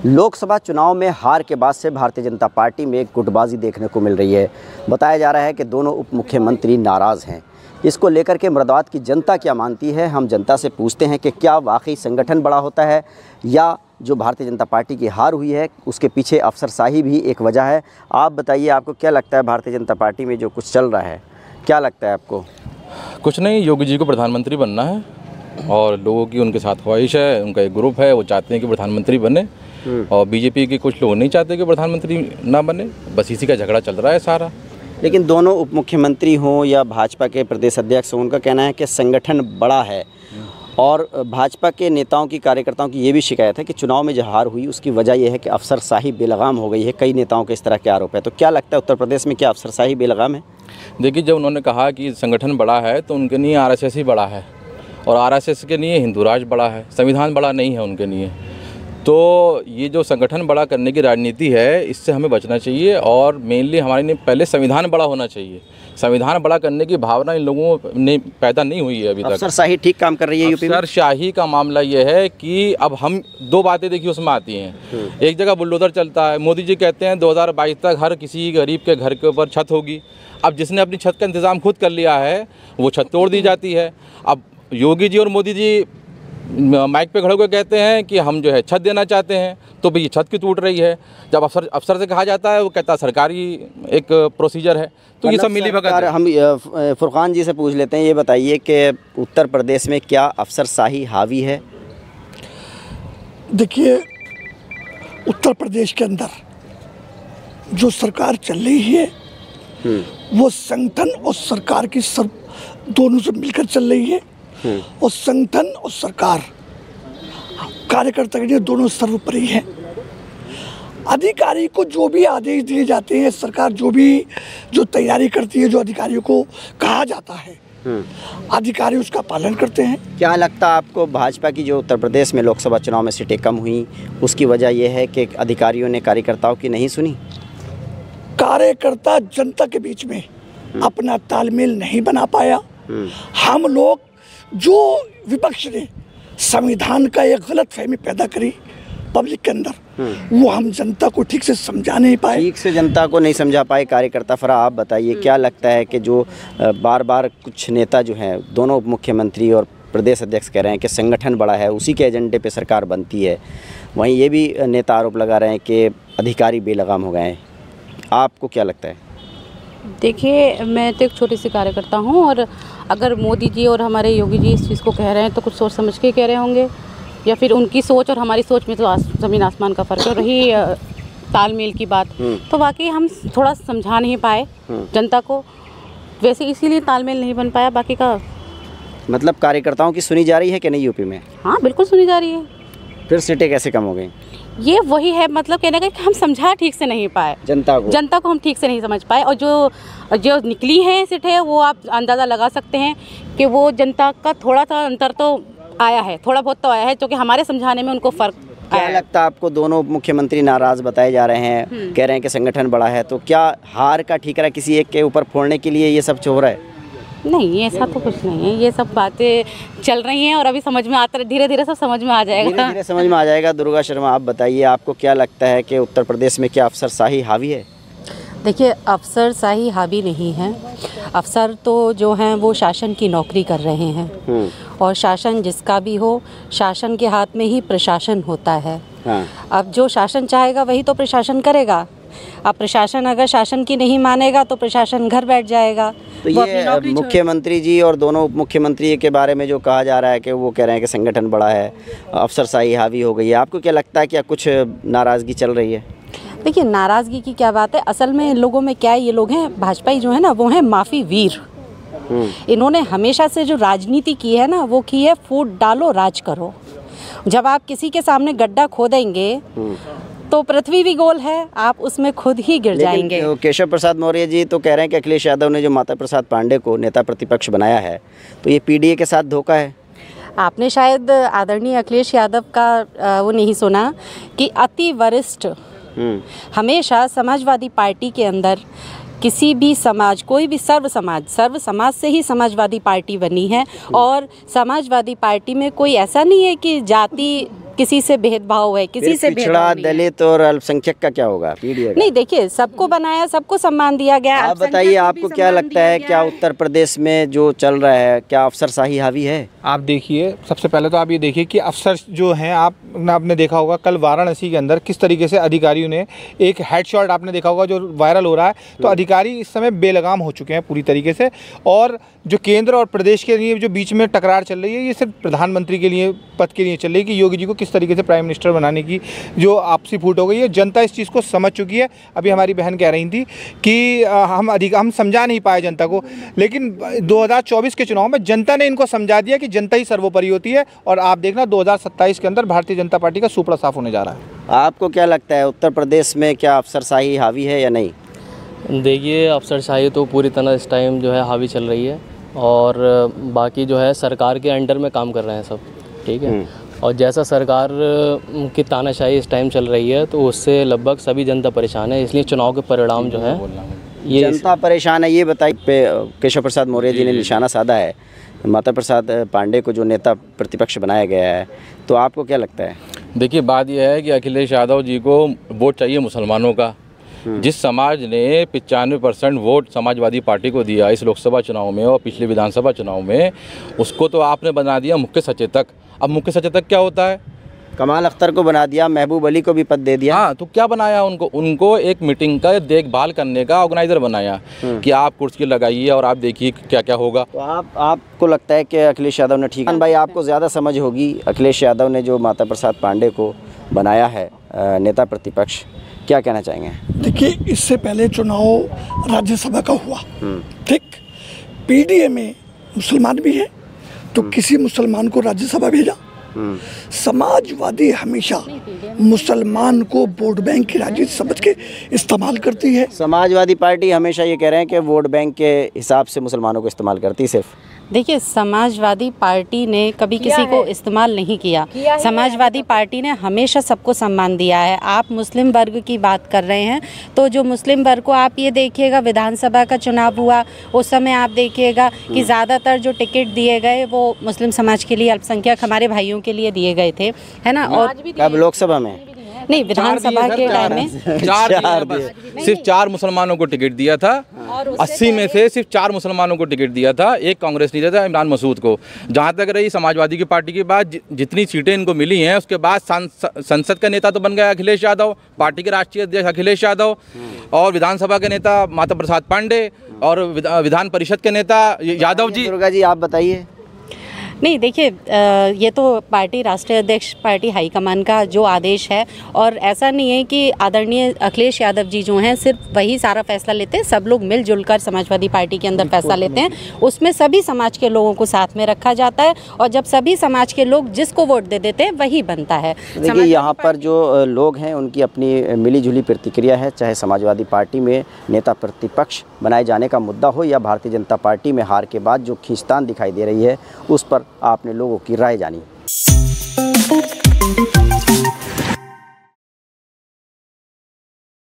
लोकसभा चुनाव में हार के बाद से भारतीय जनता पार्टी में गुटबाजी देखने को मिल रही है। बताया जा रहा है कि दोनों उप मुख्यमंत्री नाराज़ हैं। इसको लेकर के मुरादाबाद की जनता क्या मानती है, हम जनता से पूछते हैं कि क्या वाकई संगठन बड़ा होता है या जो भारतीय जनता पार्टी की हार हुई है उसके पीछे अफसरशाही भी एक वजह है। आप बताइए, आपको क्या लगता है भारतीय जनता पार्टी में जो कुछ चल रहा है, क्या लगता है आपको? कुछ नहीं, योगी जी को प्रधानमंत्री बनना है और लोगों की उनके साथ ख्वाहिश है, उनका एक ग्रुप है, वो चाहते हैं कि प्रधानमंत्री बने और बीजेपी के कुछ लोग नहीं चाहते कि प्रधानमंत्री ना बने। बस इसी का झगड़ा चल रहा है सारा। लेकिन दोनों उप मुख्यमंत्री हों या भाजपा के प्रदेश अध्यक्ष हों, उनका कहना है कि संगठन बड़ा है और भाजपा के नेताओं की कार्यकर्ताओं की ये भी शिकायत है कि चुनाव में जो हार हुई उसकी वजह यह है कि अफसरशाही बेलगाम हो गई है। कई नेताओं के इस तरह के आरोप है। तो क्या लगता है उत्तर प्रदेश में क्या अफसरशाही बेलगाम है? देखिए, जब उन्होंने कहा कि संगठन बड़ा है तो उनके लिए आरएसएस ही बड़ा है और आरएसएस के लिए हिंदू राज बड़ा है, संविधान बड़ा नहीं है उनके लिए। तो ये जो संगठन बड़ा करने की राजनीति है, इससे हमें बचना चाहिए और मेनली हमारे लिए पहले संविधान बड़ा होना चाहिए। संविधान बड़ा करने की भावना इन लोगों ने पैदा नहीं हुई है अभी तक। अफसरशाही ठीक काम कर रही है यूपी में। अफसरशाही का मामला ये है कि अब हम दो बातें देखिए उसमें आती हैं। एक जगह बुलडोजर चलता है, मोदी जी कहते हैं 2022 तक हर किसी गरीब के घर के ऊपर छत होगी। अब जिसने अपनी छत का इंतज़ाम खुद कर लिया है वो छत तोड़ दी जाती है। अब योगी जी और मोदी जी माइक पे खड़े होकर कहते हैं कि हम जो है छत देना चाहते हैं, तो भाई ये छत क्यों टूट रही है? जब अफसर से कहा जाता है वो कहता है सरकारी एक प्रोसीजर है। तो ये सब मिली भगत। हम फुरकान जी से पूछ लेते हैं, ये बताइए कि उत्तर प्रदेश में क्या अफसरशाही हावी है? देखिए, उत्तर प्रदेश के अंदर जो सरकार चल रही है वो संगठन और सरकार की दोनों से मिलकर चल रही है और संगठन और सरकार कार्यकर्ता के लिए दोनों सर्वोपरि है। अधिकारी को जो भी आदेश दिए जाते हैं, सरकार जो तैयारी करती है, जो अधिकारियों को कहा जाता है, अधिकारी उसका पालन करते हैं। क्या लगता है आपको भाजपा की जो उत्तर प्रदेश में लोकसभा चुनाव में सीटें कम हुई उसकी वजह यह है कि अधिकारियों ने कार्यकर्ताओं की नहीं सुनी? कार्यकर्ता जनता के बीच में अपना तालमेल नहीं बना पाया। हम लोग जो विपक्ष ने संविधान का एक गलत फहमी पैदा करी पब्लिक के अंदर, वो हम जनता को ठीक से समझा नहीं पाए। ठीक से जनता को नहीं समझा पाए कार्यकर्ता। फरा, आप बताइए, क्या लगता है कि जो बार बार कुछ नेता जो हैं, दोनों उप मुख्यमंत्री और प्रदेश अध्यक्ष कह रहे हैं कि संगठन बड़ा है, उसी के एजेंडे पे सरकार बनती है, वहीं ये भी नेता आरोप लगा रहे हैं कि अधिकारी बेलगाम हो गए हैं। आपको क्या लगता है? देखिए, मैं तो एक छोटी सी कार्यकर्ता हूँ और अगर मोदी जी और हमारे योगी जी इस चीज़ को कह रहे हैं तो कुछ सोच समझ के कह रहे होंगे, या फिर उनकी सोच और हमारी सोच में तो ज़मीन आसमान का फ़र्क है। रही तालमेल की बात, तो वाकई हम थोड़ा समझा नहीं पाए जनता को, वैसे इसीलिए तालमेल नहीं बन पाया। बाकी का मतलब कार्यकर्ताओं की सुनी जा रही है कि नहीं यूपी में? हाँ, बिल्कुल सुनी जा रही है। फिर सीटें कैसे कम हो गई? ये वही है, मतलब कहने का कि हम समझा ठीक से नहीं पाए जनता को हम ठीक से नहीं समझ पाए। और जो निकली है सीटें, वो आप अंदाज़ा लगा सकते हैं कि वो जनता का थोड़ा सा अंतर तो आया है, थोड़ा बहुत तो आया है, क्योंकि हमारे समझाने में उनको फ़र्क आया। क्या लगता है आपको? दोनों मुख्यमंत्री नाराज़ बताए जा रहे हैं, कह रहे हैं कि संगठन बड़ा है, तो क्या हार का ठीकरा किसी एक के ऊपर फोड़ने के लिए ये सब हो रहा है? नहीं, ऐसा तो कुछ नहीं है। ये सब बातें चल रही हैं और अभी समझ में आता है, धीरे धीरे सब समझ में आ जाएगा। धीरे धीरे समझ में आ जाएगा। दुर्गा शर्मा, आप बताइए, आपको क्या लगता है कि उत्तर प्रदेश में क्या अफसरशाही हावी है? देखिए, अफसरशाही हावी नहीं है। अफसर तो जो हैं वो शासन की नौकरी कर रहे हैं और शासन जिसका भी हो, शासन के हाथ में ही प्रशासन होता है। अब जो शासन चाहेगा वही तो प्रशासन करेगा। अब प्रशासन अगर शासन की नहीं मानेगा तो प्रशासन घर बैठ जाएगा। तो ये मुख्यमंत्री जी और दोनों उप मुख्यमंत्री के बारे में जो कहा जा रहा है कि वो कह रहे हैं कि संगठन बड़ा है, अफसरशाही हावी हो गई है, आपको क्या लगता है, क्या कुछ नाराज़गी चल रही है? देखिए, नाराज़गी की क्या बात है, असल में इन लोगों में क्या है, ये लोग हैं भाजपाई जो है ना, वो हैं माफ़ी वीर। इन्होंने हमेशा से जो राजनीति की है ना, वो की है फूट डालो राज करो। जब आप किसी के सामने गड्ढा खोदेंगे तो पृथ्वी भी गोल है, आप उसमें खुद ही गिर जाएंगे। केशव प्रसाद मौर्य जी तो कह रहे हैं कि अखिलेश यादव ने जो माता प्रसाद पांडे को नेता प्रतिपक्ष बनाया है, तो ये पीडीए के साथ धोखा है। आपने शायद आदरणीय अखिलेश यादव का वो नहीं सुना कि अति वरिष्ठ हमेशा समाजवादी पार्टी के अंदर किसी भी समाज, कोई भी सर्व समाज से ही समाजवादी पार्टी बनी है और समाजवादी पार्टी में कोई ऐसा नहीं है कि जाति किसी से भेदभाव है, किसी से पिछड़ा, भेदभाव नहीं है। दलित और अल्पसंख्यक का क्या होगा? पीडीए का? नहीं, देखिए सबको बनाया, सबको सम्मान दिया गया। आप बताइए, आपको क्या लगता है, क्या उत्तर प्रदेश में जो चल रहा है, क्या अफसरशाही हावी है? आप देखिए, सबसे पहले तो आप ये देखिए कि अफसर जो हैं, आपने देखा होगा कल वाराणसी के अंदर किस तरीके से अधिकारियों ने एक हेडशॉट आपने देखा होगा जो वायरल हो रहा है। तो अधिकारी इस समय बेलगाम हो चुके हैं पूरी तरीके से, और जो केंद्र और प्रदेश के लिए जो बीच में टकरार चल रही है, ये सिर्फ प्रधानमंत्री के लिए पद के लिए चल रही है कि योगी जी को किस तरीके से प्राइम मिनिस्टर बनाने की जो आपसी फूट हो गई है। जनता इस चीज़ को समझ चुकी है। अभी हमारी बहन कह रही थी कि हम समझा नहीं पाए जनता को, लेकिन 2024 के चुनाव में जनता ने इनको समझा दिया कि जनता ही सर्वोपरि होती है। और आप देखना 2027 के अंदर भारतीय जनता पार्टी का सुपड़ा साफ होने जा रहा है। आपको क्या लगता है, उत्तर प्रदेश में क्या अफसरशाही हावी है या नहीं? देखिए, अफसरशाही तो पूरी तरह इस टाइम जो है हावी चल रही है, और बाकी जो है सरकार के अंडर में काम कर रहे हैं सब, ठीक है। और जैसा सरकार की तानाशाही इस टाइम चल रही है, तो उससे लगभग सभी जनता परेशान है। इसलिए चुनाव के परिणाम जो है, ये जनता परेशान है। ये बताइए, केशव प्रसाद मौर्य जी ने निशाना साधा है माता प्रसाद पांडे को जो नेता प्रतिपक्ष बनाया गया है, तो आपको क्या लगता है? देखिए, बात यह है कि अखिलेश यादव जी को वोट चाहिए मुसलमानों का। जिस समाज ने 95% वोट समाजवादी पार्टी को दिया इस लोकसभा चुनाव में और पिछले विधानसभा चुनाव में, उसको तो आपने बना दिया मुख्य सचेतक। अब मुख्य सचेतक क्या होता है? कमाल अख्तर को बना दिया, महबूब अली को भी पद दे दिया। हाँ, तो क्या बनाया उनको एक मीटिंग का देखभाल करने का ऑर्गेनाइजर बनाया कि आप कुर्सी लगाइए और आप देखिए क्या क्या होगा। तो आपको लगता है कि अखिलेश यादव ने ठीक? भाई, आपको ज़्यादा समझ होगी, अखिलेश यादव ने जो माता प्रसाद पांडे को बनाया है नेता प्रतिपक्ष, क्या कहना चाहेंगे? देखिए, इससे पहले चुनाव राज्यसभा का हुआ, ठीक, पीडीए में मुसलमान भी है, तो किसी मुसलमान को राज्यसभा भेजा। समाजवादी हमेशा मुसलमान को वोट बैंक की राजनीति समझ के इस्तेमाल करती है। समाजवादी पार्टी हमेशा ये कह रहे हैं कि वोट बैंक के हिसाब से मुसलमानों को इस्तेमाल करती है सिर्फ। देखिए, समाजवादी पार्टी ने कभी किसी को इस्तेमाल नहीं किया। समाजवादी पार्टी ने हमेशा सबको सम्मान दिया है। आप मुस्लिम वर्ग की बात कर रहे हैं, तो जो मुस्लिम वर्ग को आप ये देखिएगा, विधानसभा का चुनाव हुआ उस समय आप देखिएगा कि ज़्यादातर जो टिकट दिए गए वो मुस्लिम समाज के लिए, अल्पसंख्यक हमारे भाइयों के लिए दिए गए थे, है ना। और अब लोकसभा में नहीं, विधानसभा के टाइम में सिर्फ 4 मुसलमानों को टिकट दिया था। 80 में से सिर्फ 4 मुसलमानों को टिकट दिया था, एक कांग्रेस नहीं दिया था, इमरान मसूद को। जहाँ तक रही समाजवादी की पार्टी की बात, जितनी सीटें इनको मिली हैं, उसके बाद संसद का नेता तो बन गया अखिलेश यादव, पार्टी के राष्ट्रीय अध्यक्ष अखिलेश यादव, और विधानसभा के नेता माता प्रसाद पांडे, और विधान परिषद के नेता यादव जी। दुर्गा जी, आप बताइए। नहीं, देखिए, ये तो पार्टी राष्ट्रीय अध्यक्ष, पार्टी हाईकमान का जो आदेश है, और ऐसा नहीं है कि आदरणीय अखिलेश यादव जी जो हैं सिर्फ वही सारा फैसला लेते हैं। सब लोग मिलजुल कर समाजवादी पार्टी के अंदर फैसला लेते हैं, उसमें सभी समाज के लोगों को साथ में रखा जाता है, और जब सभी समाज के लोग जिसको वोट दे देते हैं वही बनता है। देखिए, यहाँ पर जो लोग हैं उनकी अपनी मिलीजुली प्रतिक्रिया है, चाहे समाजवादी पार्टी में नेता प्रतिपक्ष बनाए जाने का मुद्दा हो या भारतीय जनता पार्टी में हार के बाद जो खींचतान दिखाई दे रही है, उस पर आपने लोगों की राय जानी।